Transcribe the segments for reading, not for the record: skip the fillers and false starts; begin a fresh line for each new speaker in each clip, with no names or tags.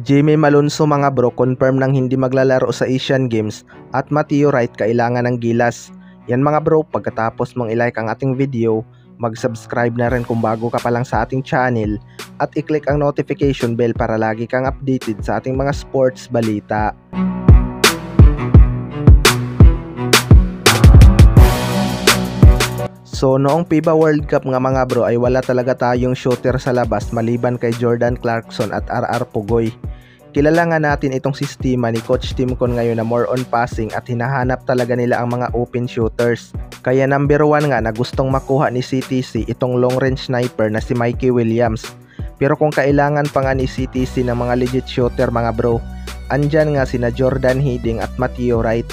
Jimmy Malonzo mga bro, confirm nang hindi maglalaro sa Asian Games at Mateo Wright kailangan ng gilas. Yan mga bro, pagkatapos mong ilike ang ating video, mag-subscribe na rin kung bago ka pa lang sa ating channel at i-click ang notification bell para lagi kang updated sa ating mga sports balita. So noong FIBA World Cup nga mga bro ay wala talaga tayong shooter sa labas maliban kay Jordan Clarkson at RR Pugoy. Kilala nga natin itong sistema ni Coach Tim Con ngayon na more on passing at hinahanap talaga nila ang mga open shooters. Kaya number 1 nga na gustong makuha ni CTC itong long range sniper na si Mikey Williams. Pero kung kailangan pa nga ni CTC ng mga legit shooter mga bro, andyan nga sina Jordan Hiddink at Mateo Wright.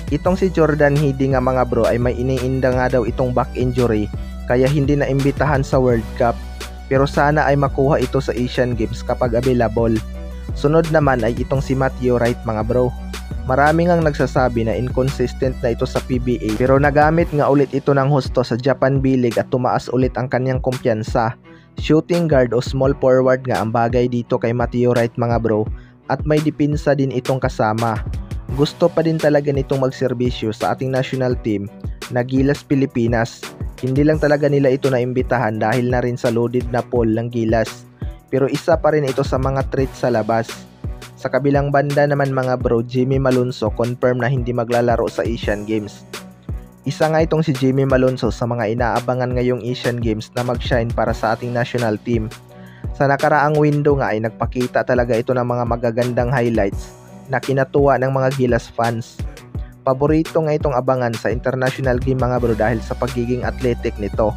Itong si Jordan Hiddink nga mga bro ay may iniinda nga daw itong back injury kaya hindi na imbitahan sa World Cup, pero sana ay makuha ito sa Asian Games kapag available. Sunod naman ay itong si Mateo Wright mga bro. Marami ngang nagsasabi na inconsistent na ito sa PBA pero nagamit nga ulit ito ng husto sa Japan B-League at tumaas ulit ang kanyang kumpiyansa. Shooting guard o small forward nga ang bagay dito kay Mateo Wright mga bro at may dipinsa din itong kasama. Gusto pa din talaga nitong magserbisyo sa ating national team na Gilas Pilipinas. Hindi lang talaga nila ito naimbitahan dahil na rin sa loaded na pool ng Gilas. Pero isa pa rin ito sa mga threats sa labas. Sa kabilang banda naman mga bro, Jimmy Malonzo confirm na hindi maglalaro sa Asian Games. Isa nga itong si Jimmy Malonzo sa mga inaabangan ngayong Asian Games na mag-shine para sa ating national team. Sa nakaraang window nga ay nagpakita talaga ito ng mga magagandang highlights na kinatuwa ng mga Gilas fans. Paborito nga itong abangan sa international game mga bro dahil sa pagiging athletic nito.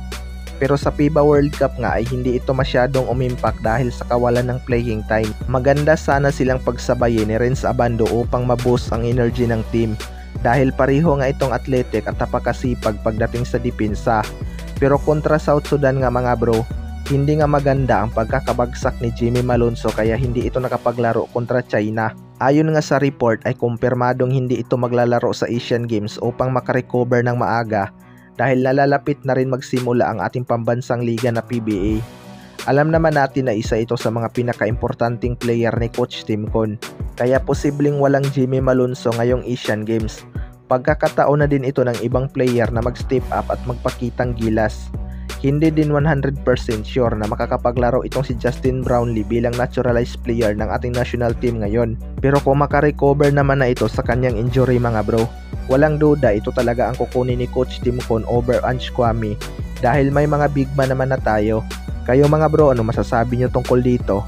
Pero sa FIBA World Cup nga ay hindi ito masyadong umimpact dahil sa kawalan ng playing time. Maganda sana silang pagsabayin ni Renz Abando upang maboost ang energy ng team dahil pareho nga itong athletic at napakasipag pagdating sa depensa. Pero kontra South Sudan nga mga bro, hindi nga maganda ang pagkakabagsak ni Jimmy Malonzo kaya hindi ito nakapaglaro kontra China. Ayon nga sa report ay kumpirmadong hindi ito maglalaro sa Asian Games upang makarecover ng maaga dahil nalalapit na rin magsimula ang ating pambansang liga na PBA. Alam naman natin na isa ito sa mga pinaka-importanting player ni Coach Tim Con, kaya posibleng walang Jimmy Malonzo ngayong Asian Games. Pagkakataon na din ito ng ibang player na mag-step up at magpakitang gilas. Hindi din 100% sure na makakapaglaro itong si Justin Brownlee bilang naturalized player ng ating national team ngayon. Pero kung makarecover naman na ito sa kanyang injury mga bro, walang duda ito talaga ang kukunin ni Coach Tim Con over Ange Kwame dahil may mga big man naman na tayo. Kayo mga bro, ano masasabi nyo tungkol dito?